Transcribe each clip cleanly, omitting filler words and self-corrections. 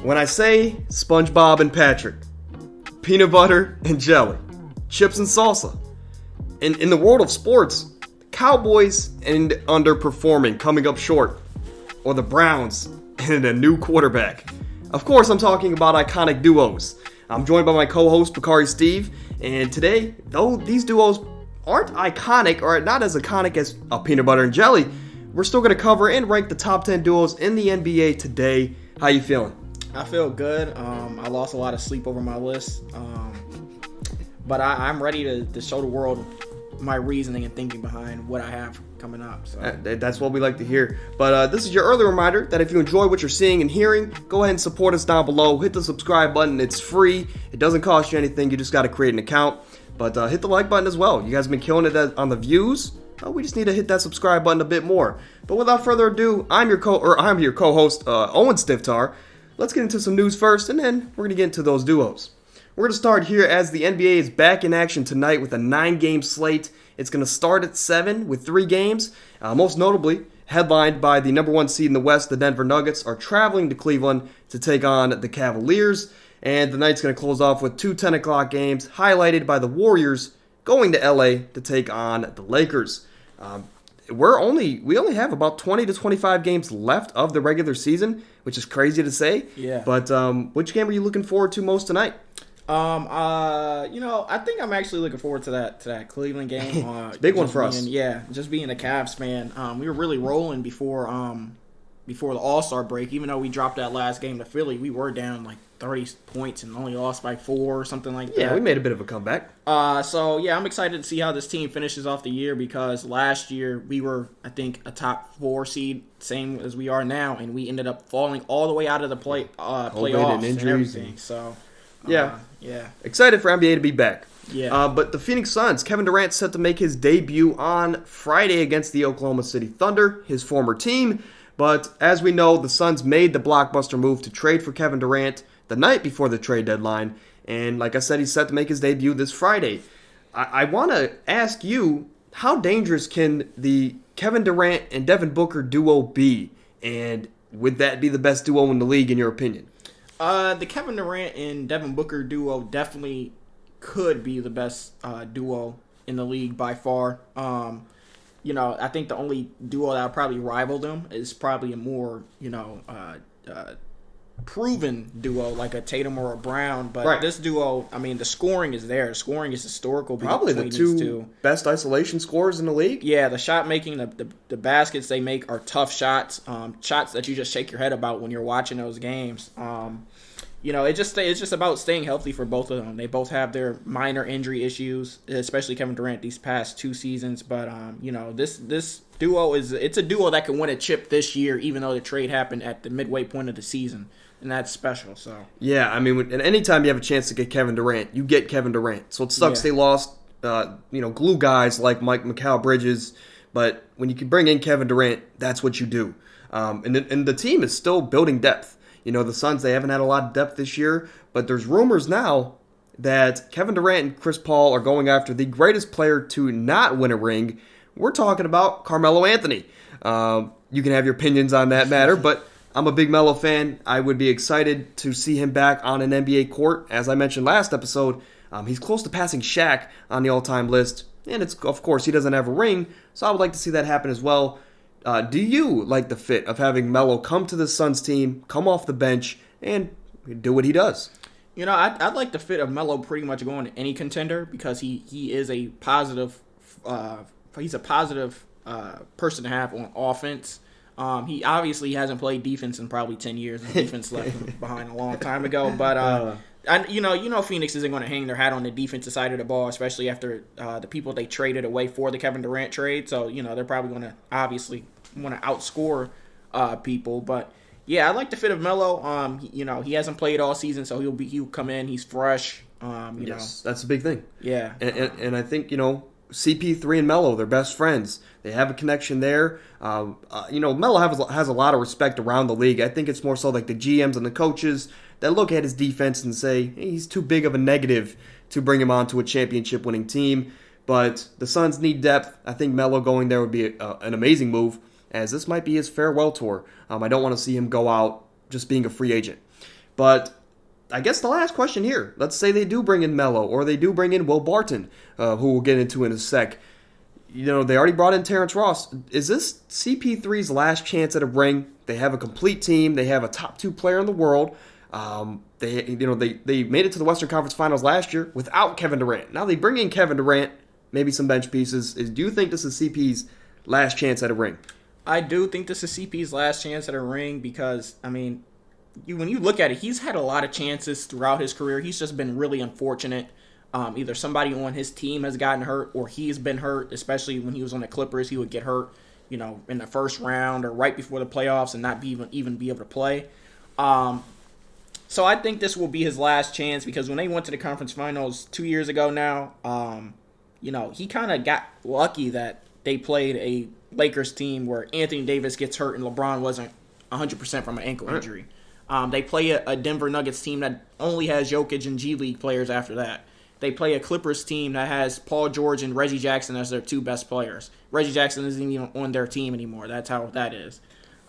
When I say SpongeBob and Patrick, peanut butter and jelly, chips and salsa, in the world of sports, Cowboys and underperforming, coming up short, or the Browns and a new quarterback. Of course, I'm talking about iconic duos. I'm joined by my co-host, Bakari Steve, and today, though these duos aren't iconic, or not as iconic as a peanut butter and jelly, we're still going to cover and rank the top 10 duos in the NBA today. How you feeling? I feel good. I lost a lot of sleep over my list, but I'm ready to show the world my reasoning and thinking behind what I have coming up. So that's what we like to hear. But this is your early reminder that if you enjoy what you're seeing and hearing, go ahead and support us down below. Hit the subscribe button. It's free. It doesn't cost you anything. You just got to create an account. But hit the like button as well. You guys have been killing it on the views. We just need to hit that subscribe button a bit more. But without further ado, I'm your co-host, Owen Stiftar. Let's get into some news first, and then we're going to get into those duos. We're going to start here as the NBA is back in action tonight with a 9-game slate. It's going to start at 7 with 3 games. Most notably, headlined by the number 1 seed in the West, the Denver Nuggets, are traveling to Cleveland to take on the Cavaliers. And the night's going to close off with 2 10 o'clock games, highlighted by the Warriors going to LA to take on the Lakers. We only have about 20 to 25 games left of the regular season, which is crazy to say. Yeah. But which game are you looking forward to most tonight? I think I'm actually looking forward to that Cleveland game. Big one for us. Yeah, just being a Cavs fan. We were really rolling before the All-Star break. Even though we dropped that last game to Philly, we were down like 30 points and only lost by 4 or something like that. Yeah, we made a bit of a comeback. So yeah, I'm excited to see how this team finishes off the year, because last year we were, I think, a top 4 seed, same as we are now, and we ended up falling all the way out of the playoffs and everything. So yeah, yeah, excited for NBA to be back. Yeah. But the Phoenix Suns, Kevin Durant set to make his debut on Friday against the Oklahoma City Thunder, his former team. But as we know, the Suns made the blockbuster move to trade for Kevin Durant the night before the trade deadline. And like I said, he's set to make his debut this Friday. I want to ask you, how dangerous can the Kevin Durant and Devin Booker duo be? And would that be the best duo in the league, in your opinion? The Kevin Durant and Devin Booker duo definitely could be the best duo in the league by far. I think the only duo that would probably rival them is probably a more, proven duo like a Tatum or a Brown. But right. This duo, I mean, the scoring is there. The scoring is historical. Probably the two best isolation scorers in the league. Yeah, the shot making, the baskets they make are tough shots. Shots that you just shake your head about when you're watching those games. It's just about staying healthy for both of them. They both have their minor injury issues, especially Kevin Durant these past 2 seasons. But this duo it's a duo that can win a chip this year, even though the trade happened at the midway point of the season, and that's special. So yeah, I mean, and anytime you have a chance to get Kevin Durant, you get Kevin Durant. So it sucks they lost, glue guys like Mikal Bridges, but when you can bring in Kevin Durant, that's what you do. And the team is still building depth. The Suns, they haven't had a lot of depth this year, but there's rumors now that Kevin Durant and Chris Paul are going after the greatest player to not win a ring. We're talking about Carmelo Anthony. You can have your opinions on that matter, but I'm a big Melo fan. I would be excited to see him back on an NBA court. As I mentioned last episode, he's close to passing Shaq on the all-time list, and of course he doesn't have a ring, so I would like to see that happen as well. Do you like the fit of having Melo come to the Suns team, come off the bench, and do what he does? I'd like the fit of Melo pretty much going to any contender, because he is a positive person to have on offense. He obviously hasn't played defense in probably 10 years. His defense left him behind a long time ago. But Phoenix isn't going to hang their hat on the defensive side of the ball, especially after the people they traded away for the Kevin Durant trade. So they're probably going to obviously want to outscore people. But yeah, I like the fit of Melo. He hasn't played all season, so he'll come in. He's fresh. Yes, that's a big thing. Yeah, and I think CP3 and Melo, they're best friends. They have a connection there. Melo has a lot of respect around the league. I think it's more so like the GMs and the coaches that look at his defense and say, hey, he's too big of a negative to bring him onto a championship-winning team. But the Suns need depth. I think Melo going there would be an amazing move, as this might be his farewell tour. I don't want to see him go out just being a free agent. But I guess the last question here, let's say they do bring in Melo or they do bring in Will Barton, who we'll get into in a sec. They already brought in Terrence Ross. Is this CP3's last chance at a ring? They have a complete team. They have a top 2 player in the world. They made it to the Western Conference Finals last year without Kevin Durant. Now they bring in Kevin Durant, maybe some bench pieces. Do you think this is CP's last chance at a ring? I do think this is CP's last chance at a ring because, when you look at it, he's had a lot of chances throughout his career. He's just been really unfortunate. Either somebody on his team has gotten hurt or he's been hurt, especially when he was on the Clippers. He would get hurt, in the first round or right before the playoffs and not even be able to play. So I think this will be his last chance because when they went to the conference finals 2 years ago now, he kind of got lucky that they played a Lakers team where Anthony Davis gets hurt and LeBron wasn't 100% from an ankle injury. They play a Denver Nuggets team that only has Jokic and G League players after that. They play a Clippers team that has Paul George and Reggie Jackson as their 2 best players. Reggie Jackson isn't even on their team anymore. That's how that is.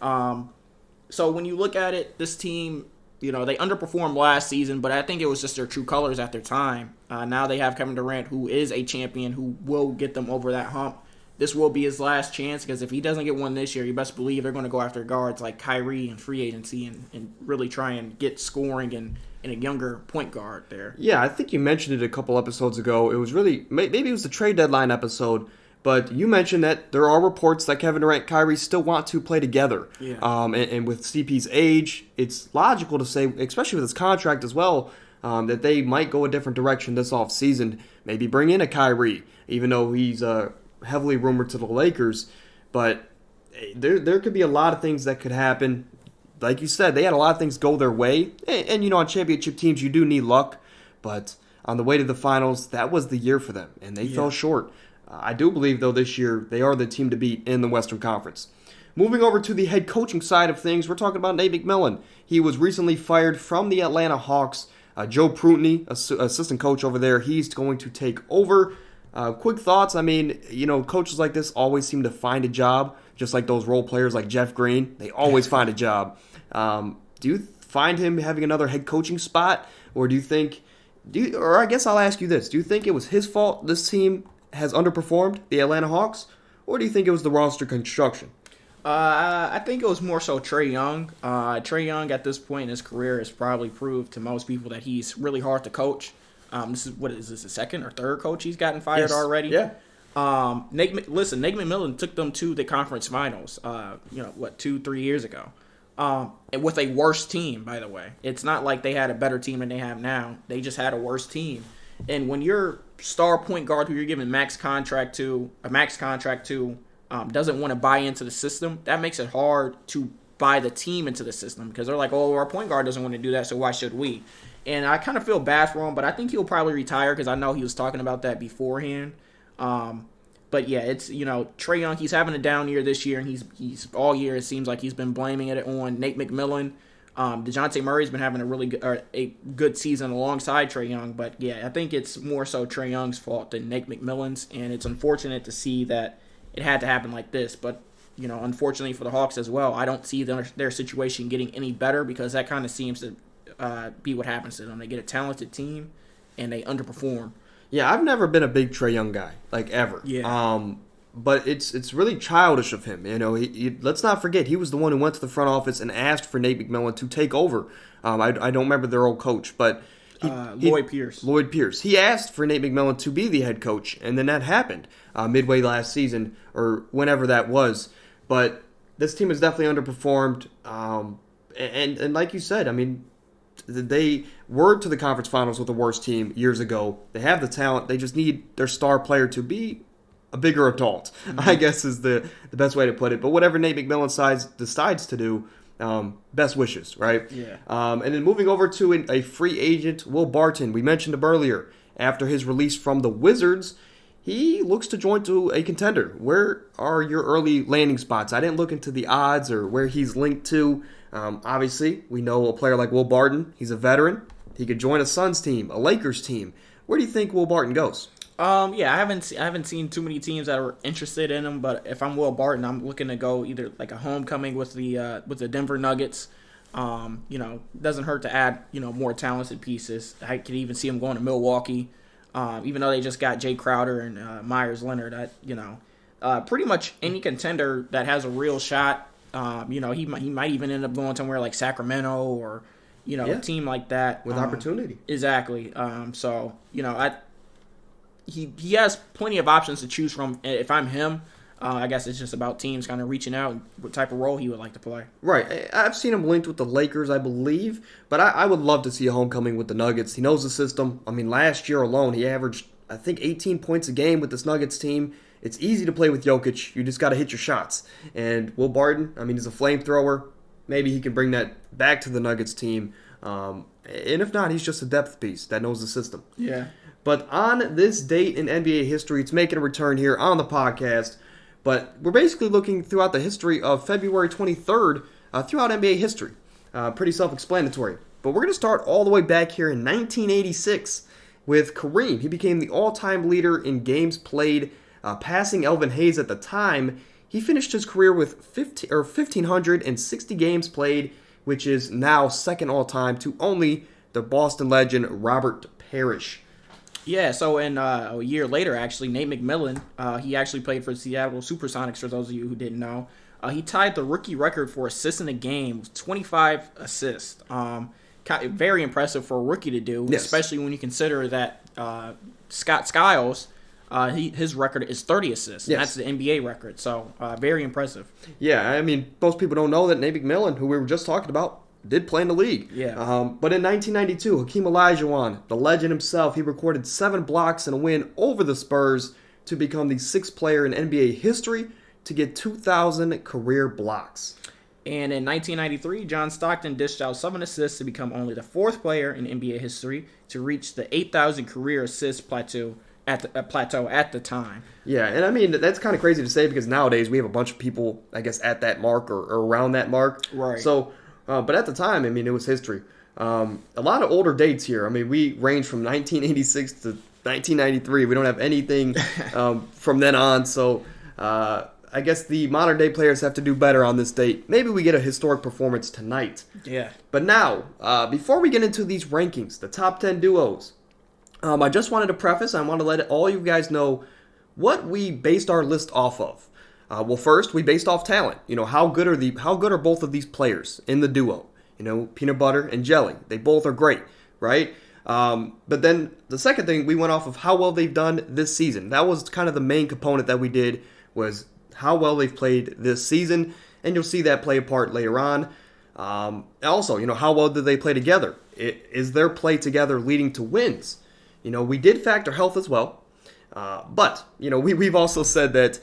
So when you look at it, this team, they underperformed last season, but I think it was just their true colors at their time. Now they have Kevin Durant, who is a champion, who will get them over that hump. This will be his last chance because if he doesn't get one this year, you best believe they're going to go after guards like Kyrie and free agency and really try and get scoring and a younger point guard there. Yeah, I think you mentioned it a couple episodes ago. It was maybe it was the trade deadline episode, but you mentioned that there are reports that Kevin Durant and Kyrie still want to play together. Yeah. And with CP's age, it's logical to say, especially with his contract as well, that they might go a different direction this offseason. Maybe bring in a Kyrie, even though he's heavily rumored to the Lakers. But there could be a lot of things that could happen. Like you said, they had a lot of things go their way. And on championship teams, you do need luck. But on the way to the finals, that was the year for them. And they fell short. I do believe, though, this year they are the team to beat in the Western Conference. Moving over to the head coaching side of things, we're talking about Nate McMillan. He was recently fired from the Atlanta Hawks. Joe Prutney, assistant coach over there, he's going to take over. Quick thoughts. Coaches like this always seem to find a job, just like those role players like Jeff Green. They always find a job. Do you find him having another head coaching spot, or or I guess I'll ask you this: do you think it was his fault this team has underperformed the Atlanta Hawks, or do you think it was the roster construction? I think it was more so Trae Young. Trae Young at this point in his career has probably proved to most people that he's really hard to coach. This is the second or third coach he's gotten fired already? Yeah. Nate McMillan took them to the conference finals, 2-3 years ago. And with a worse team, by the way. It's not like they had a better team than they have now. They just had a worse team. And when your star point guard who you're giving a max contract to, doesn't want to buy into the system, that makes it hard to buy the team into the system because they're like, oh, our point guard doesn't want to do that, so why should we? And I kind of feel bad for him, but I think he'll probably retire because I know he was talking about that beforehand. But yeah, it's, Trae Young, he's having a down year this year, and he's all year, it seems like he's been blaming it on Nate McMillan. DeJounte Murray's been having a good season alongside Trae Young, but yeah, I think it's more so Trae Young's fault than Nate McMillan's, and it's unfortunate to see that it had to happen like this, but unfortunately for the Hawks as well, I don't see their situation getting any better because that kind of seems to be what happens to them. They get a talented team and they underperform. Yeah, I've never been a big Trae Young guy, like ever. Yeah. But it's really childish of him. Let's not forget he was the one who went to the front office and asked for Nate McMillan to take over. I don't remember their old coach, but Lloyd Pierce. Lloyd Pierce. He asked for Nate McMillan to be the head coach, and then that happened midway last season or whenever that was. But this team has definitely underperformed. And like you said, they were to the conference finals with the worst team years ago. They have the talent. They just need their star player to be a bigger adult, I guess is the best way to put it. But whatever Nate McMillan decides to do, best wishes, right? Yeah. And then moving over to a free agent, Will Barton. We mentioned him earlier. After his release from the Wizards, he looks to join to a contender. Where are your early landing spots? I didn't look into the odds or where he's linked to. Obviously, we know a player like Will Barton. He's a veteran. He could join a Suns team, a Lakers team. Where do you think Will Barton goes? I haven't seen too many teams that are interested in him. But if I'm Will Barton, I'm looking to go either like a homecoming with the Denver Nuggets. Doesn't hurt to add, more talented pieces. I could even see him going to Milwaukee, even though they just got Jay Crowder and Myers Leonard. Pretty much any contender that has a real shot, he might even end up going somewhere like Sacramento or, a team like that. With opportunity. Exactly. He has plenty of options to choose from. If I'm him, I guess it's just about teams kind of reaching out and what type of role he would like to play. Right. I've seen him linked with the Lakers, I believe, but I would love to see a homecoming with the Nuggets. He knows the system. I mean, last year alone, he averaged, I think, 18 points a game with this Nuggets team. It's easy to play with Jokic. You just got to hit your shots. And Will Barton, I mean, he's a flamethrower. Maybe he can bring that back to the Nuggets team. And if not, he's just a depth piece that knows the system. Yeah. But on this date in NBA history, it's making a return here on the podcast. But we're basically looking throughout the history of February 23rd, throughout NBA history. Pretty self-explanatory. But we're going to start all the way back here in 1986 with Kareem. He became the all-time leader in games played, passing Elvin Hayes at the time. He finished his career with 1,560 games played, which is now second all-time to only the Boston legend Robert Parrish. Yeah, so a year later, actually, Nate McMillan, he actually played for the Seattle Supersonics, for those of you who didn't know. He tied the rookie record for assists in a game with 25 assists. Very impressive for a rookie to do, yes. Especially when you consider that Scott Skiles, his record is 30 assists. Yes. That's the NBA record, so very impressive. Yeah, I mean, most people don't know that Nate McMillan, who we were just talking about, did play in the league. Yeah. But in 1992, Hakeem Olajuwon, the legend himself, he recorded 7 blocks in a win over the Spurs to become the 6th player in NBA history to get 2,000 career blocks. And in 1993, John Stockton dished out 7 assists to become only the 4th player in NBA history to reach the 8,000 career assist plateau at the time. Yeah, and I mean, that's kind of crazy to say because nowadays we have a bunch of people, I guess, at that mark or around that mark. Right. So, but at the time, I mean, it was history. A lot of older dates here. I mean, we range from 1986 to 1993. We don't have anything from then on. So, I guess the modern day players have to do better on this date. Maybe we get a historic performance tonight. Yeah. But now, before we get into these rankings, the top 10 duos, I just wanted to preface, I want to let all you guys know what we based our list off of. Well, first, we based off talent. How good are both of these players in the duo? Peanut butter and jelly. They both are great, right? But then the second thing, we went off of how well they've done this season. That was kind of the main component that we did, was how well they've played this season, and you'll see that play a part later on. Also, how well did they play together? Is their play together leading to wins? We did factor health as well, but we've also said that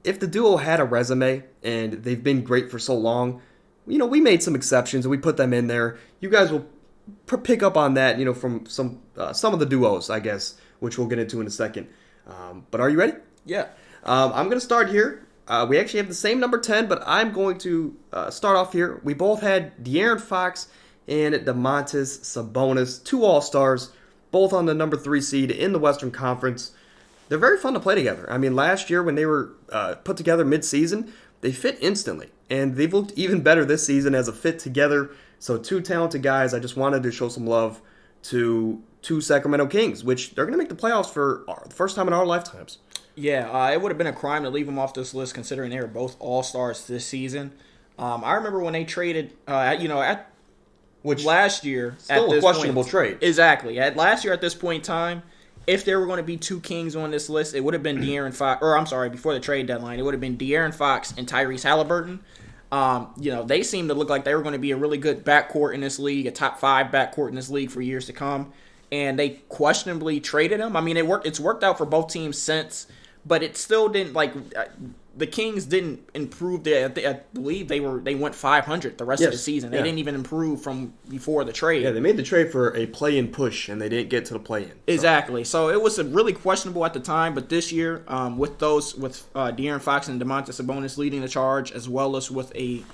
if the duo had a resume and they've been great for so long, we made some exceptions and we put them in there. You guys will pick up on that, from some of the duos, I guess, which we'll get into in a second. But are you ready? Yeah. I'm going to start here. We actually have the same number 10, but I'm going to start off here. We both had De'Aaron Fox and Domantas Sabonis, 2 All-Stars, both on the number 3 seed in the Western Conference. They're very fun to play together. I mean, last year when they were put together mid-season, they fit instantly. And they've looked even better this season as a fit together. So 2 talented guys. I just wanted to show some love to 2 Sacramento Kings, which they're going to make the playoffs for the first time in our lifetimes. Yeah, it would have been a crime to leave them off this list considering they were both All-Stars this season. I remember when they traded, Which last year. Still a questionable trade. Exactly. Last year at this point in time, if there were going to be 2 Kings on this list, it would have been De'Aaron Fox, before the trade deadline, it would have been De'Aaron Fox and Tyrese Halliburton. They seemed to look like they were going to be a really good backcourt in this league, a top 5 backcourt in this league for years to come. And they questionably traded them. I mean, it's worked out for both teams since, but it still didn't, the Kings didn't improve. I believe they went 500 the rest of the season. They didn't even improve from before the trade. Yeah, they made the trade for a play-in push, and they didn't get to the play-in. Exactly. So it was really questionable at the time, but this year, with De'Aaron Fox and Domantas Sabonis leading the charge, as well as with a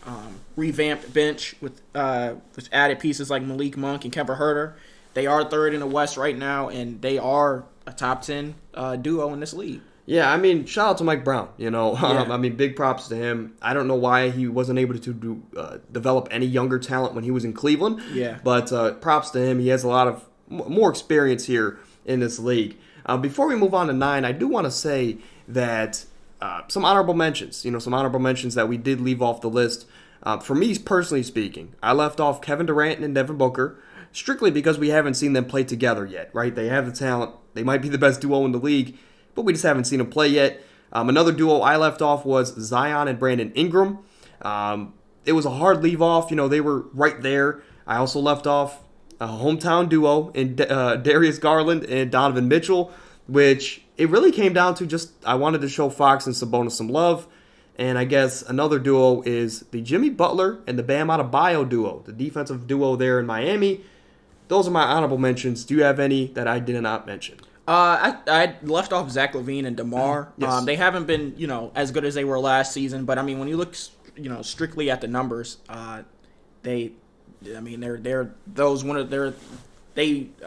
revamped bench with added pieces like Malik Monk and Kemba Huerter, they are 3rd in the West right now, and they are a top 10 duo in this league. Yeah, I mean, shout out to Mike Brown. Yeah. I mean, big props to him. I don't know why he wasn't able to develop any younger talent when he was in Cleveland. Yeah. But props to him. He has a lot of more experience here in this league. Before we move on to 9, I do want to say that some honorable mentions. Some honorable mentions that we did leave off the list. For me, personally speaking, I left off Kevin Durant and Devin Booker strictly because we haven't seen them play together yet, right? They have the talent. They might be the best duo in the league, but we just haven't seen them play yet. Another duo I left off was Zion and Brandon Ingram. It was a hard leave off. They were right there. I also left off a hometown duo in Darius Garland and Donovan Mitchell, which it really came down to just I wanted to show Fox and Sabonis some love. And I guess another duo is the Jimmy Butler and the Bam Adebayo duo, the defensive duo there in Miami. Those are my honorable mentions. Do you have any that I did not mention? I left off Zach LaVine and DeMar. Yes. They haven't been, as good as they were last season. But I mean, when you look, strictly at the numbers, they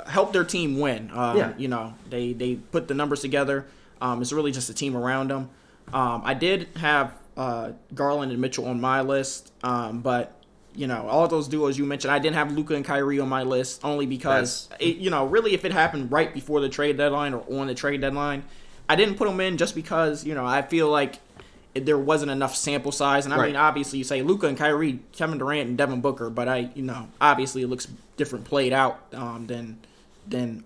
helped their team win. They put the numbers together. It's really just a team around them. I did have Garland and Mitchell on my list, but all those duos you mentioned, I didn't have Luka and Kyrie on my list only because really if it happened right before the trade deadline or on the trade deadline, I didn't put them in just because I feel like there wasn't enough sample size. And I mean, obviously you say Luka and Kyrie, Kevin Durant and Devin Booker, but obviously it looks different played out than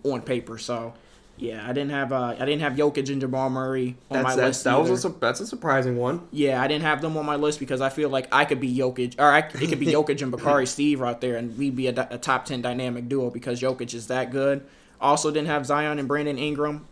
on paper. So. Yeah, I didn't have Jokic and Jamal Murray on my list. That's a surprising one. Yeah, I didn't have them on my list because I feel like I could be Jokic, or it could be Jokic and Bakari Steve out there, and we'd be a top 10 dynamic duo because Jokic is that good. Also, didn't have Zion and Brandon Ingram.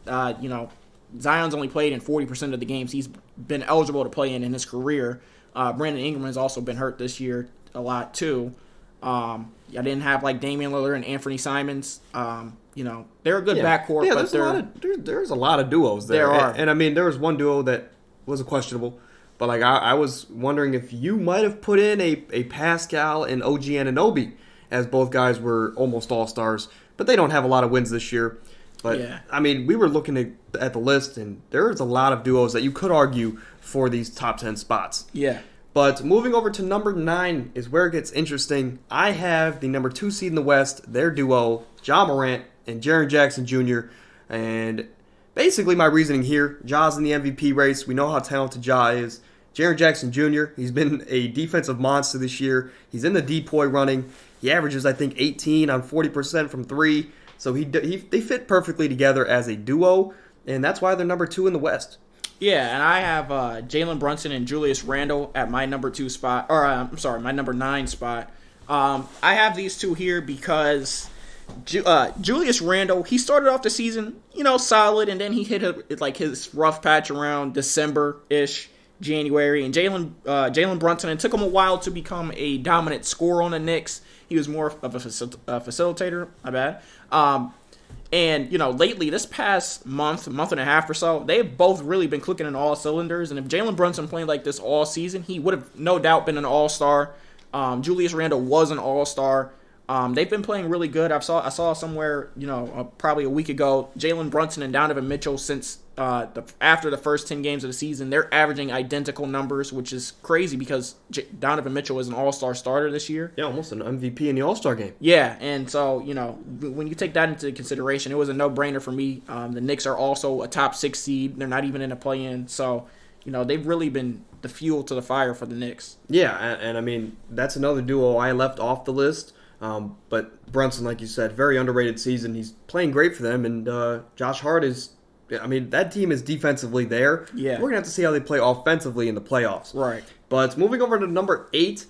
Zion's only played in 40% of the games he's been eligible to play in his career. Brandon Ingram has also been hurt this year a lot too. I didn't have like Damian Lillard and Anthony Simons. They're a good backcourt. Yeah, but there's a lot of duos there. There are. And I mean, there was one duo that was questionable. But like I was wondering if you might have put in a Pascal and OG Anunoby, as both guys were almost all-stars. But they don't have a lot of wins this year. But, I mean, we were looking at the list, and there's a lot of duos that you could argue for these top 10 spots. Yeah. But moving over to number 9 is where it gets interesting. I have the number 2 seed in the West, their duo, Ja Morant and Jaren Jackson Jr. And basically my reasoning here, Ja's in the MVP race. We know how talented Ja is. Jaren Jackson Jr., he's been a defensive monster this year. He's in the DPOY running. He averages, I think, 18 on 40% from 3. So they fit perfectly together as a duo, and that's why they're number 2 in the West. Yeah, and I have Jalen Brunson and Julius Randle at my number 2 spot, my number 9 spot. I have these two here because Julius Randle, he started off the season, solid, and then he hit his rough patch around December-ish, January, and Jalen Brunson, it took him a while to become a dominant scorer on the Knicks. He was more of a facilitator, my bad. And, lately, this past month and a half or so, they've both really been clicking in all cylinders. And if Jalen Brunson played like this all season, he would have no doubt been an all-star. Julius Randle was an all-star. They've been playing really good. I saw somewhere, probably a week ago, Jalen Brunson and Donovan Mitchell since after the first 10 games of the season, they're averaging identical numbers, which is crazy because Donovan Mitchell is an all-star starter this year. Yeah, almost an MVP in the all-star game. Yeah, and so, when you take that into consideration, it was a no-brainer for me. The Knicks are also a top 6 seed. They're not even in a play-in. So, they've really been the fuel to the fire for the Knicks. Yeah, and I mean, that's another duo I left off the list. But Brunson, like you said, very underrated season. He's playing great for them, and Josh Hart is, that team is defensively there. Yeah. We're going to have to see how they play offensively in the playoffs. Right. But moving over to number 8,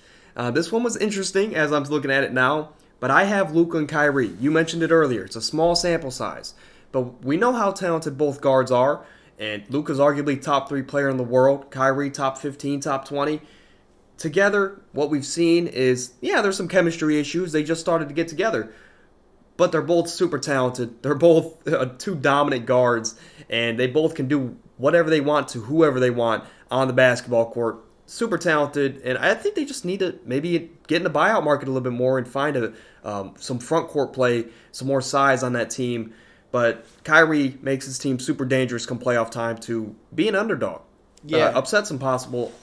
this one was interesting as I'm looking at it now, but I have Luka and Kyrie. You mentioned it earlier. It's a small sample size, but we know how talented both guards are, and Luka's arguably top 3 player in the world. Kyrie, top 15, top 20. Together, what we've seen is, there's some chemistry issues. They just started to get together. But they're both super talented. They're both 2 dominant guards. And they both can do whatever they want to whoever they want on the basketball court. Super talented. And I think they just need to maybe get in the buyout market a little bit more and find some front court play, some more size on that team. But Kyrie makes his team super dangerous come playoff time to be an underdog. Yeah. Upset some possible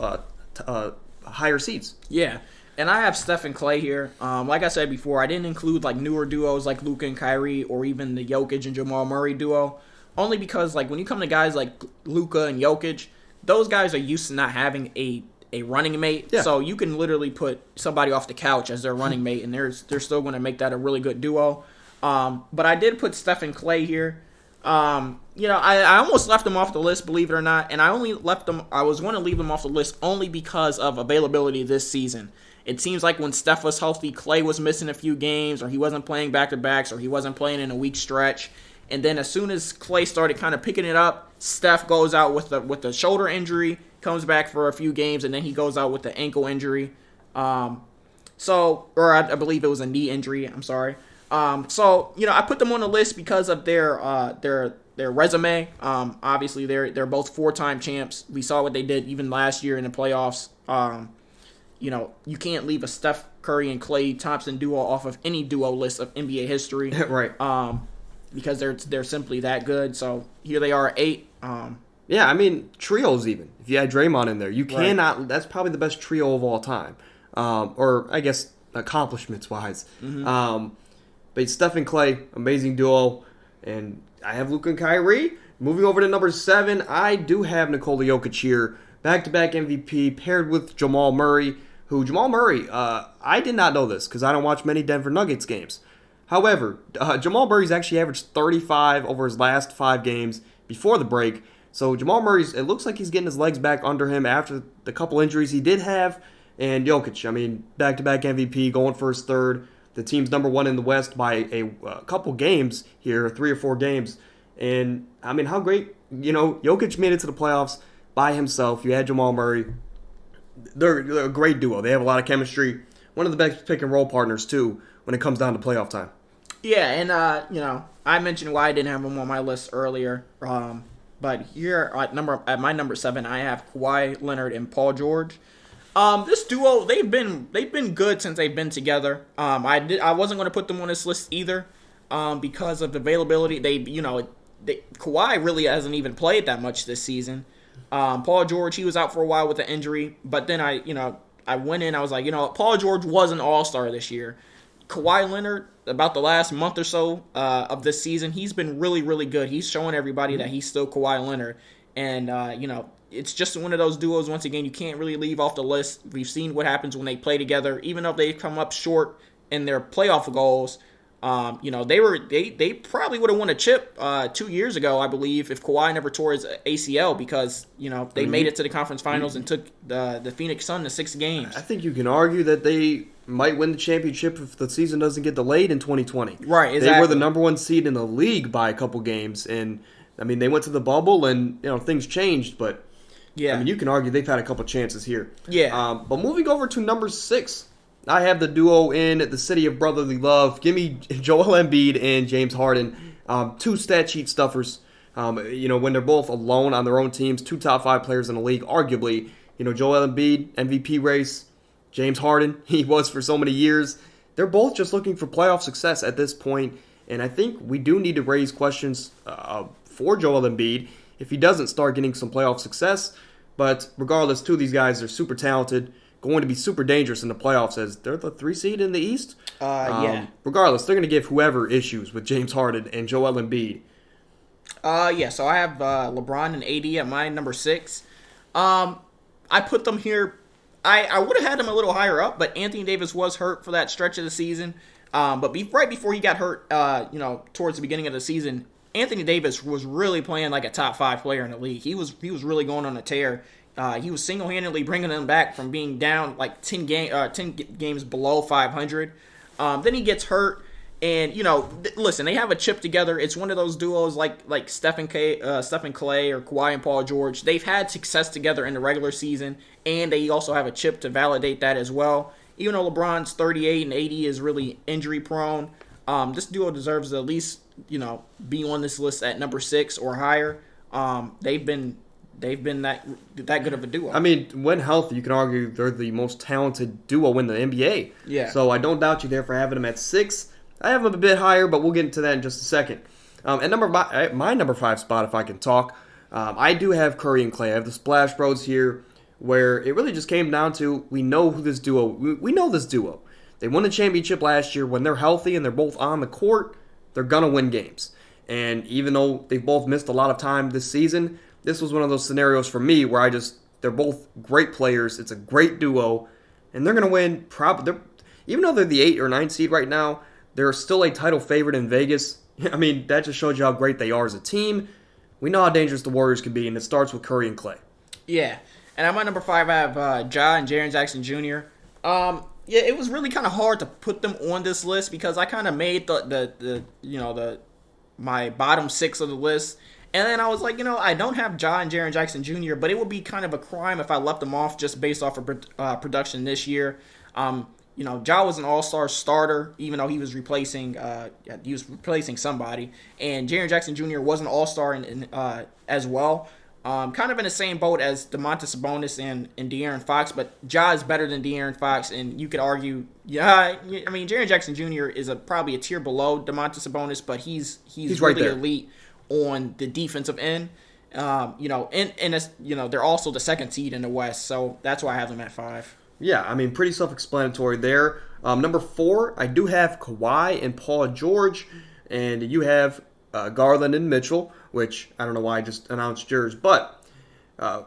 higher seeds. Yeah. And I have Steph and Clay here. Like I said before, I didn't include like newer duos like Luka and Kyrie or even the Jokic and Jamal Murray duo. Only because like when you come to guys like Luka and Jokic, those guys are used to not having a running mate. Yeah. So you can literally put somebody off the couch as their running mate, and they're still going to make that a really good duo. But I did put Steph and Clay here. I almost left them off the list, believe it or not, and I was going to leave them off the list only because of availability this season. It seems like when Steph was healthy, Clay was missing a few games, or he wasn't playing back-to-backs, or he wasn't playing in a week stretch. And then as soon as Clay started kind of picking it up, Steph goes out with a shoulder injury, comes back for a few games, and then he goes out with the ankle injury. I believe it was a knee injury. I'm sorry. I put them on the list because of their resume. Obviously, they're both 4-time champs. We saw what they did even last year in the playoffs. You can't leave a Steph Curry and Klay Thompson duo off of any duo list of NBA history. Right. Because they're simply that good. So here they are at 8. Yeah, I mean, trios even. If you had Draymond in there, you cannot. Right. That's probably the best trio of all time. Or I guess accomplishments-wise. Mm-hmm. But Steph and Klay, amazing duo. And I have Luka and Kyrie. Moving over to number 7, I do have Nikola Jokic here. Back-to-back MVP paired with Jamal Murray. I did not know this because I don't watch many Denver Nuggets games. However, Jamal Murray's actually averaged 35 over his last 5 games before the break. So Jamal Murray's, it looks like he's getting his legs back under him after the couple injuries he did have. And Jokic, I mean, back-to-back MVP, going for his 3rd. The team's number 1 in the West by a couple games here, 3 or 4 games. And, I mean, how great, Jokic made it to the playoffs by himself. You had Jamal Murray. They're a great duo. They have a lot of chemistry. One of the best pick-and-roll partners, too, when it comes down to playoff time. Yeah, and, I mentioned why I didn't have them on my list earlier. But here at my number 7, I have Kawhi Leonard and Paul George. This duo, they've been good since they've been together. I wasn't going to put them on this list either, because of the availability. Kawhi really hasn't even played that much this season. Paul George, he was out for a while with an injury, but then I went in, I was like, Paul George was an all-star this year. Kawhi Leonard, about the last month or so of this season, he's been really, really good. He's showing everybody that he's still Kawhi Leonard, and it's just one of those duos, once again, you can't really leave off the list. We've seen what happens when they play together. Even though they come up short in their playoff goals, they probably would have won a chip 2 years ago, I believe, if Kawhi never tore his ACL, because, they made it to the conference finals and took the Phoenix Sun to 6 games. I think you can argue that they might win the championship if the season doesn't get delayed in 2020. Right, exactly. They were the number 1 seed in the league by a couple games, and, I mean, they went to the bubble and, things changed, but... Yeah, I mean, you can argue they've had a couple chances here. Yeah. But moving over to number 6, I have the duo in the city of brotherly love. Give me Joel Embiid and James Harden. 2 stat sheet stuffers. When they're both alone on their own teams, 2 top 5 players in the league, arguably. Joel Embiid, MVP race. James Harden, he was for so many years. They're both just looking for playoff success at this point. And I think we do need to raise questions for Joel Embiid if he doesn't start getting some playoff success. But regardless, 2 of these guys are super talented, going to be super dangerous in the playoffs as they're the 3 seed in the East. Yeah. Regardless, they're going to give whoever issues with James Harden and Joel Embiid. So I have LeBron and AD at my number 6. I put them here. I would have had them a little higher up, but Anthony Davis was hurt for that stretch of the season. But right before he got hurt, towards the beginning of the season, Anthony Davis was really playing like a top 5 player in the league. He was really going on a tear. He was single-handedly bringing them back from being down like 10 games below 500. Then he gets hurt, and listen, they have a chip together. It's one of those duos like Steph and Klay or Kawhi and Paul George. They've had success together in the regular season, and they also have a chip to validate that as well. Even though LeBron's 38 and 80 is really injury prone, this duo deserves to at least be on this list at number 6 or higher. They've been that good of a duo. I mean, when healthy, you can argue they're the most talented duo in the NBA. Yeah. So I don't doubt you there for having them at 6. I have them a bit higher, but we'll get into that in just a second. And my number 5 spot, if I can talk, I do have Curry and Clay. I have the Splash Bros here, where it really just came down to we know this duo. They won the championship last year. When they're healthy and they're both on the court, they're gonna win games. And even though they've both missed a lot of time this season, this was one of those scenarios for me where they're both great players. It's a great duo, and they're going to win. Even though they're the 8 or 9 seed right now, they're still a title favorite in Vegas. I mean, that just shows you how great they are as a team. We know how dangerous the Warriors can be, and it starts with Curry and Clay. Yeah, and at my number 5, I have Ja and Jaren Jackson Jr. Yeah, it was really kind of hard to put them on this list because I kind of made my bottom 6 of the list. And then I was like, I don't have Ja and Jaren Jackson Jr., but it would be kind of a crime if I left them off just based off of production this year. Ja was an all-star starter, even though he was replacing somebody. And Jaren Jackson Jr. was an all-star as well. Kind of in the same boat as Domantas Sabonis and De'Aaron Fox, but Ja is better than De'Aaron Fox, and you could argue, Jaren Jackson Jr. is probably a tier below Domantas Sabonis, but he's really right there. Elite on the defensive end. They're also the 2nd seed in the West, so that's why I have them at 5. Yeah, pretty self-explanatory there. Number 4, I do have Kawhi and Paul George, and you have Garland and Mitchell, which I don't know why I just announced yours. But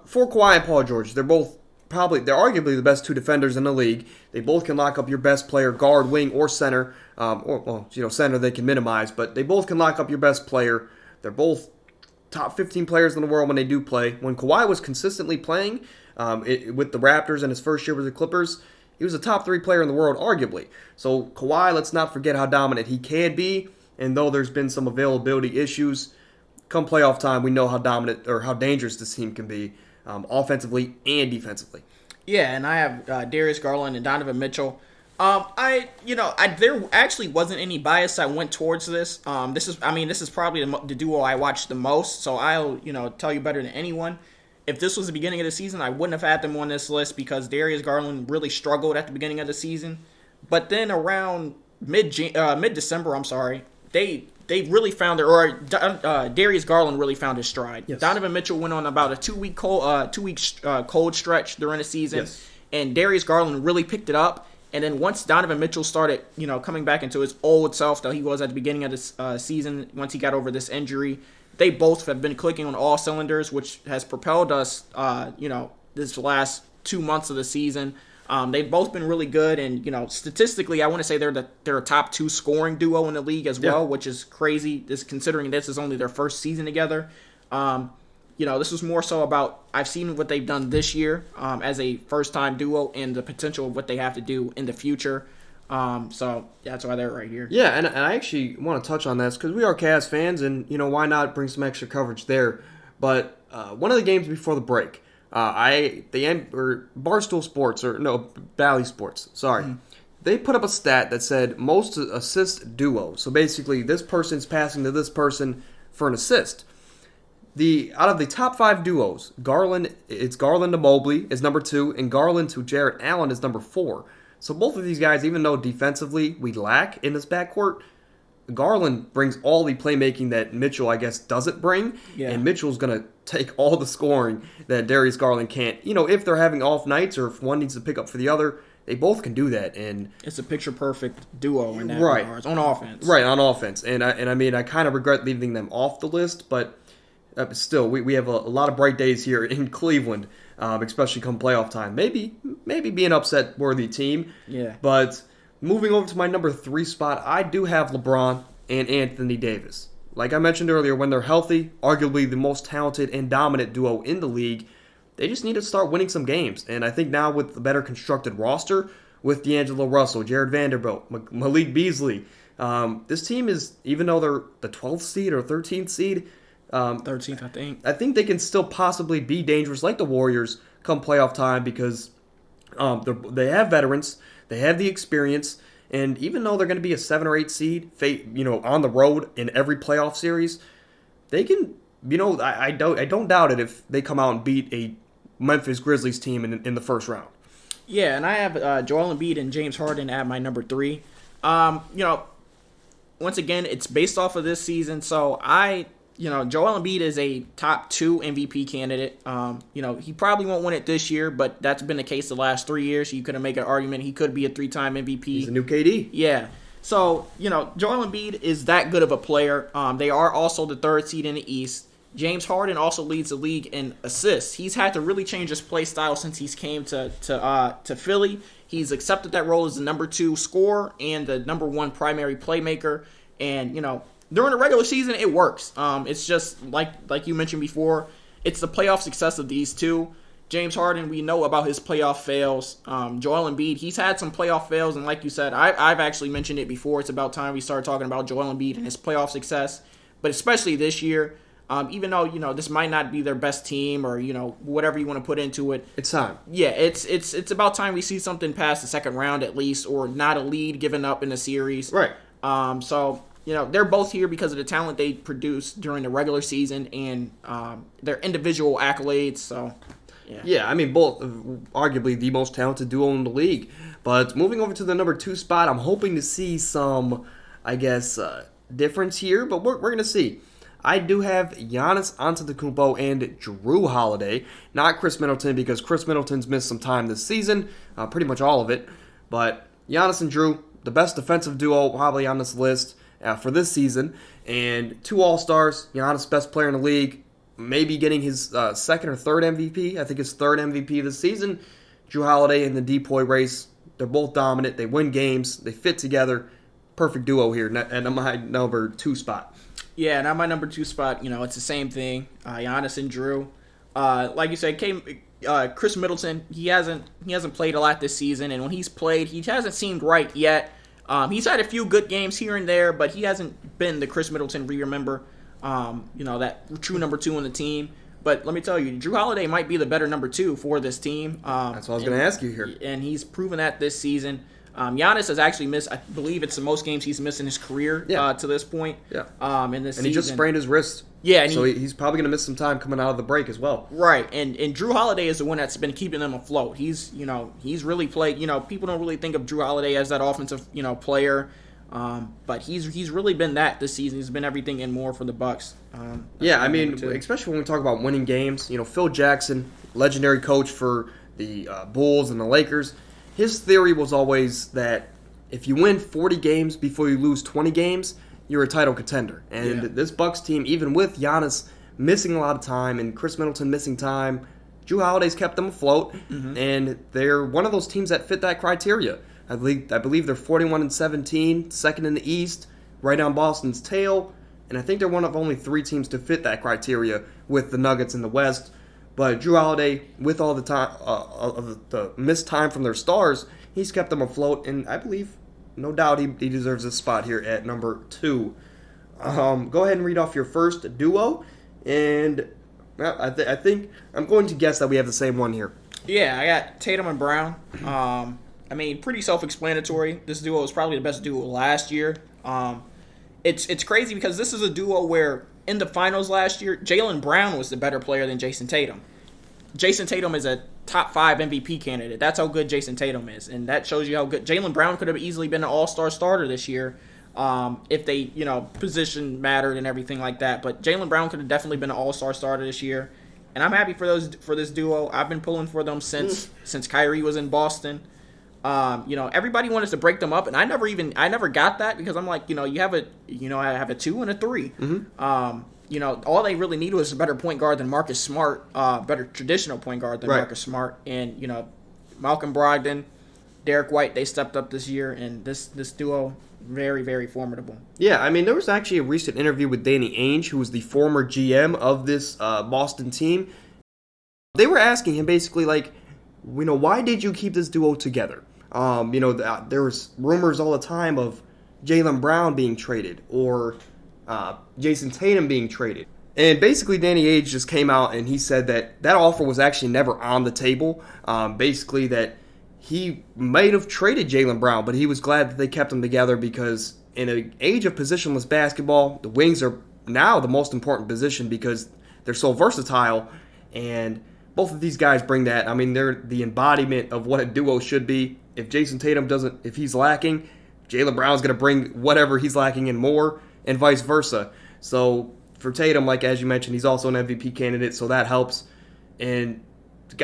for Kawhi and Paul George, they're arguably the best 2 defenders in the league. They both can lock up your best player, guard, wing, or center. Center they can minimize, but they both can lock up your best player. They're both top 15 players in the world when they do play. When Kawhi was consistently playing with the Raptors in his first year with the Clippers, he was a top 3 player in the world, arguably. So Kawhi, let's not forget how dominant he can be. And though there's been some availability issues, come playoff time, we know how dominant or how dangerous this team can be, offensively and defensively. Yeah, and I have Darius Garland and Donovan Mitchell. There actually wasn't any bias I went towards this. This is probably the duo I watched the most, so I'll, tell you better than anyone. If this was the beginning of the season, I wouldn't have had them on this list because Darius Garland really struggled at the beginning of the season. But then around mid-December, they really found Darius Garland really found his stride. Yes. Donovan Mitchell went on about a 2-week cold stretch during the season, yes. And Darius Garland really picked it up. And then once Donovan Mitchell started, coming back into his old self that he was at the beginning of this season, once he got over this injury, they both have been clicking on all cylinders, which has propelled us, this last 2 months of the season. They've both been really good, and statistically, I want to say they're a top 2 scoring duo in the league as well, which is crazy. Considering this is only their first season together. This was more so about I've seen what they've done this year as a first-time duo and the potential of what they have to do in the future. So that's why they're right here. Yeah, and I actually want to touch on this because we are Cavs fans, and why not bring some extra coverage there? But one of the games before the break, Barstool Sports Bally Sports, they put up a stat that said most assist duo. So basically, this person's passing to this person for an assist. Out of the top 5 duos, Garland to Mobley is number 2, and Garland to Jarrett Allen is number 4. So both of these guys, even though defensively we lack in this backcourt, Garland brings all the playmaking that Mitchell, I guess, doesn't bring. Yeah. And Mitchell's going to take all the scoring that Darius Garland can't. If they're having off nights or if one needs to pick up for the other, they both can do that. And it's a picture-perfect duo in that regards, on offense. Right, on offense. And I kind of regret leaving them off the list, but still, we have a lot of bright days here in Cleveland, especially come playoff time. Maybe be an upset-worthy team. Yeah. But moving over to my number 3 spot, I do have LeBron and Anthony Davis. Like I mentioned earlier, when they're healthy, arguably the most talented and dominant duo in the league, they just need to start winning some games. And I think now with the better constructed roster, with D'Angelo Russell, Jared Vanderbilt, Malik Beasley, this team is, even though they're the 12th seed or 13th seed, 13th, I think. I think they can still possibly be dangerous like the Warriors come playoff time because they have veterans, they have the experience, and even though they're going to be a 7 or 8 seed, on the road in every playoff series, they can. I don't doubt it if they come out and beat a Memphis Grizzlies team in the first round. Yeah, and I have Joel Embiid and James Harden at my number 3. once again, it's based off of this season. So Joel Embiid is a top 2 MVP candidate. He probably won't win it this year, but that's been the case the last 3 years. You could make an argument he could be a 3-time MVP. He's a new KD. Yeah. So, Joel Embiid is that good of a player. They are also the 3rd seed in the East. James Harden also leads the league in assists. He's had to really change his play style since he's came to Philly. He's accepted that role as the number 2 scorer and the number 1 primary playmaker. And, during the regular season, it works. It's just like you mentioned before, it's the playoff success of these two. James Harden, we know about his playoff fails. Joel Embiid, he's had some playoff fails, and like you said, I've actually mentioned it before. It's about time we start talking about Joel Embiid and his playoff success, but especially this year. Even though this might not be their best team or whatever you want to put into it, it's time. Yeah, it's about time we see something past the second round at least, or not a lead given up in the series. Right. So they're both here because of the talent they produced during the regular season and their individual accolades. So. Yeah, I mean, both arguably the most talented duo in the league. But moving over to the number 2 spot, I'm hoping to see some, difference here, but we're going to see. I do have Giannis Antetokounmpo and Jrue Holiday, not Chris Middleton, because Chris Middleton's missed some time this season, pretty much all of it. But Giannis and Jrue, the best defensive duo probably on this list for this season, and 2 All-Stars, Giannis, best player in the league, maybe getting his 2nd or 3rd MVP. I think his 3rd MVP this season. Jrue Holiday in the DPOY race. They're both dominant. They win games. They fit together. Perfect duo here at my number 2 spot. Yeah, and at my number 2 spot, it's the same thing. Giannis and Jrue. Like you said, Chris Middleton. He hasn't played a lot this season, and when he's played, he hasn't seemed right yet. He's had a few good games here and there, but he hasn't been the Chris Middleton we remember. That true number 2 on the team. But let me tell you, Jrue Holiday might be the better number 2 for this team. That's what I was going to ask you here. And he's proven that this season. Giannis has actually missed, I believe it's the most games he's missed in his career to this point. Yeah. In this and season. He just sprained his wrist. Yeah. So he's probably going to miss some time coming out of the break as well. Right. And Jrue Holiday is the one that's been keeping them afloat. He's really played, people don't really think of Jrue Holiday as that offensive, player. But he's really been that this season. He's been everything and more for the Bucks. Especially when we talk about winning games. Phil Jackson, legendary coach for the Bulls and the Lakers. His theory was always that if you win 40 games before you lose 20 games, you're a title contender. And this Bucks team, even with Giannis missing a lot of time and Chris Middleton missing time, Jrue Holiday's kept them afloat, and they're one of those teams that fit that criteria. I believe they're 41-17, second in the East, right on Boston's tail, and I think they're one of only 3 teams to fit that criteria with the Nuggets in the West. But Jrue Holiday, with all the time of the missed time from their stars, he's kept them afloat, and I believe, no doubt, he deserves this spot here at number 2. Go ahead and read off your first duo, and I think I'm going to guess that we have the same one here. Yeah, I got Tatum and Brown. Pretty self-explanatory. This duo was probably the best duo last year. It's crazy because this is a duo where in the finals last year, Jaylen Brown was the better player than Jason Tatum. Jason Tatum is a top 5 MVP candidate. That's how good Jason Tatum is, and that shows you how good Jaylen Brown could have easily been an all-star starter this year if they, position mattered and everything like that. But Jaylen Brown could have definitely been an all-star starter this year, and I'm happy for this duo. I've been pulling for them since Kyrie was in Boston. Everybody wanted to break them up, and I never got that because I'm like, I have a 2 and a 3. All they really need was a better point guard than Marcus Smart, better traditional point guard than Marcus Smart, and Malcolm Brogdon, Derek White, they stepped up this year, and this duo very, very formidable. Yeah, there was actually a recent interview with Danny Ainge, who was the former GM of this Boston team. They were asking him basically why did you keep this duo together? There was rumors all the time of Jaylen Brown being traded or Jason Tatum being traded. And basically Danny Ainge just came out and he said that offer was actually never on the table. Basically that he might have traded Jaylen Brown, but he was glad that they kept them together because in an age of positionless basketball, the wings are now the most important position because they're so versatile, and both of these guys bring that. They're the embodiment of what a duo should be. If Jason Tatum if he's lacking, Jaylen Brown's going to bring whatever he's lacking and more, and vice versa. So for Tatum, like as you mentioned, he's also an MVP candidate, so that helps. And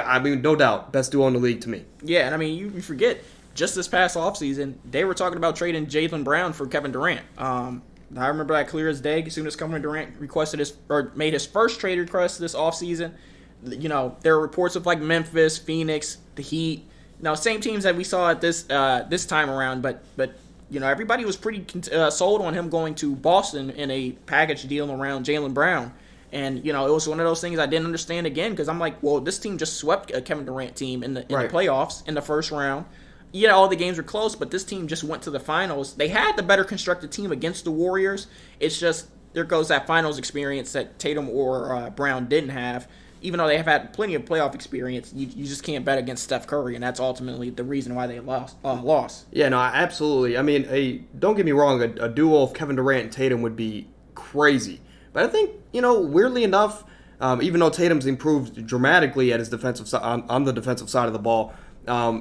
I mean, no doubt, best duo in the league to me. Yeah, and I mean, you forget, just this past offseason, they were talking about trading Jaylen Brown for Kevin Durant. I remember that clear as day. As soon as Kevin Durant made his first trade request this offseason, there were reports of like Memphis, Phoenix, the Heat. Now, same teams that we saw at this time around, but everybody was pretty sold on him going to Boston in a package deal around Jaylen Brown. And, it was one of those things I didn't understand again because I'm like, well, this team just swept a Kevin Durant team in the playoffs in the first round. Yeah, all the games were close, but this team just went to the finals. They had the better constructed team against the Warriors. It's just there goes that finals experience that Tatum or Brown didn't have. Even though they have had plenty of playoff experience, you just can't bet against Steph Curry, and that's ultimately the reason why they lost. Yeah, no, absolutely. I mean, don't get me wrong, a duo of Kevin Durant and Tatum would be crazy. But I think, weirdly enough, even though Tatum's improved dramatically at his defensive on the defensive side of the ball,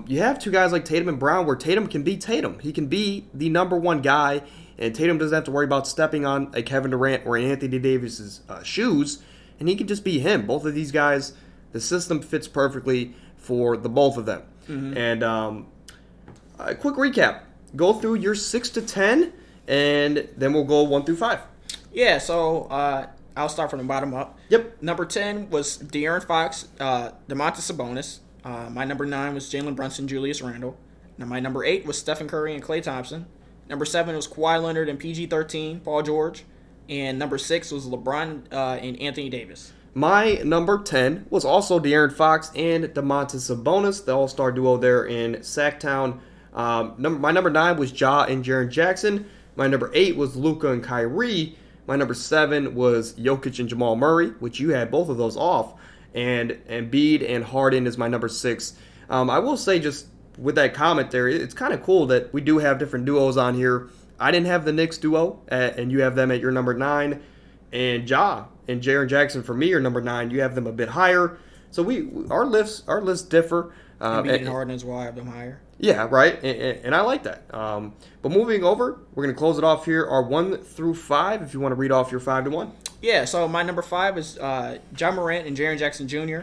you have two guys like Tatum and Brown where Tatum can be Tatum. He can be the number one guy, and Tatum doesn't have to worry about stepping on a Kevin Durant or Anthony Davis's shoes, and he can just be him. Both of these guys, the system fits perfectly for the both of them. Mm-hmm. And a quick recap. Go through your 6 to 10, and then we'll go 1 through 5. Yeah, so I'll start from the bottom up. Yep. Number 10 was De'Aaron Fox, Domantas Sabonis. My number 9 was Jalen Brunson, Julius Randle. Now my number 8 was Stephen Curry and Klay Thompson. Number 7 was Kawhi Leonard and PG-13, Paul George. And number 6 was LeBron and Anthony Davis. My number 10 was also De'Aaron Fox and Domantas Sabonis, the all-star duo there in Sacktown. My number 9 was Ja and Jaren Jackson. My number 8 was Luka and Kyrie. My number 7 was Jokic and Jamal Murray, which you had both of those off. And Embiid and Harden is my number 6. I will say, just with that comment there, it's kind of cool that we do have different duos on here. I didn't have the Knicks duo, and you have them at your number 9. And Ja and Jaren Jackson for me are number 9. You have them a bit higher. So our lists differ. Embiid and Harden as well, I have them higher. Yeah, right, and I like that. But moving over, we're going to close it off here. Our 1 through 5, if you want to read off your 5 to 1. Yeah, so my number 5 is John Morant and Jaren Jackson Jr.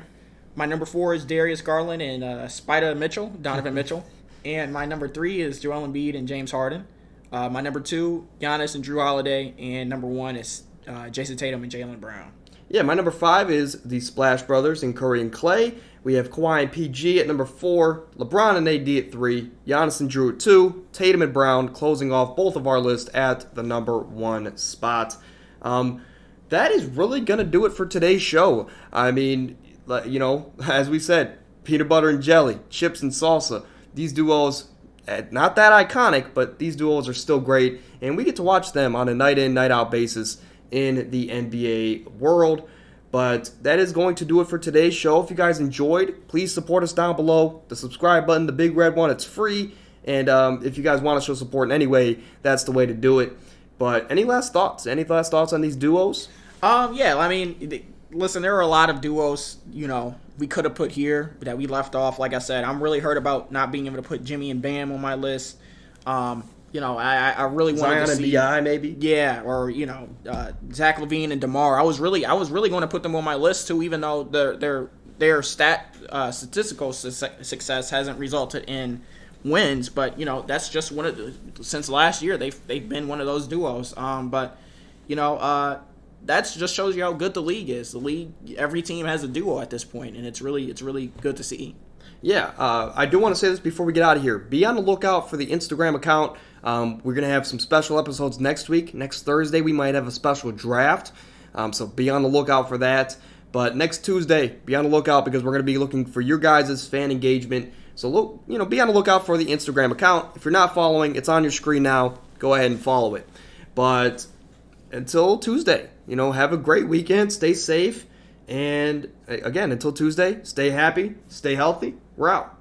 My number 4 is Darius Garland and Donovan Mitchell. And my number 3 is Joel Embiid and James Harden. My number 2, Giannis and Drew Holiday. And number 1 is Jason Tatum and Jaylen Brown. Yeah, my number 5 is the Splash Brothers and Curry and Klay. We have Kawhi and PG at number 4, LeBron and AD at 3, Giannis and Drew at 2, Tatum and Brown closing off both of our lists at the number 1 spot. That is really going to do it for today's show. I mean, as we said, peanut butter and jelly, chips and salsa. These duos, not that iconic, but these duos are still great, and we get to watch them on a night-in, night-out basis in the NBA world. But that is going to do it for today's show. If you guys enjoyed, please support us down below. The subscribe button, the big red one, it's free. And if you guys want to show support in any way, that's the way to do it. But any last thoughts? Any last thoughts on these duos? Yeah, I mean, listen, there are a lot of duos, we could have put here that we left off. Like I said, I'm really hurt about not being able to put Jimmy and Bam on my list. I really wanted to see Zion and Bi maybe. Yeah, or Zach LaVine and DeMar. I was really going to put them on my list too, even though their statistical success hasn't resulted in wins. But that's just since last year they've been one of those duos. That just shows you how good the league is. The league, every team has a duo at this point, and it's really good to see. Yeah, I do want to say this before we get out of here. Be on the lookout for the Instagram account. We're going to have some special episodes next week. Next Thursday, we might have a special draft. So be on the lookout for that. But next Tuesday, be on the lookout because we're going to be looking for your guys' fan engagement. So be on the lookout for the Instagram account. If you're not following, it's on your screen now. Go ahead and follow it. But until Tuesday, have a great weekend. Stay safe. And again, until Tuesday, stay happy, stay healthy. We're out.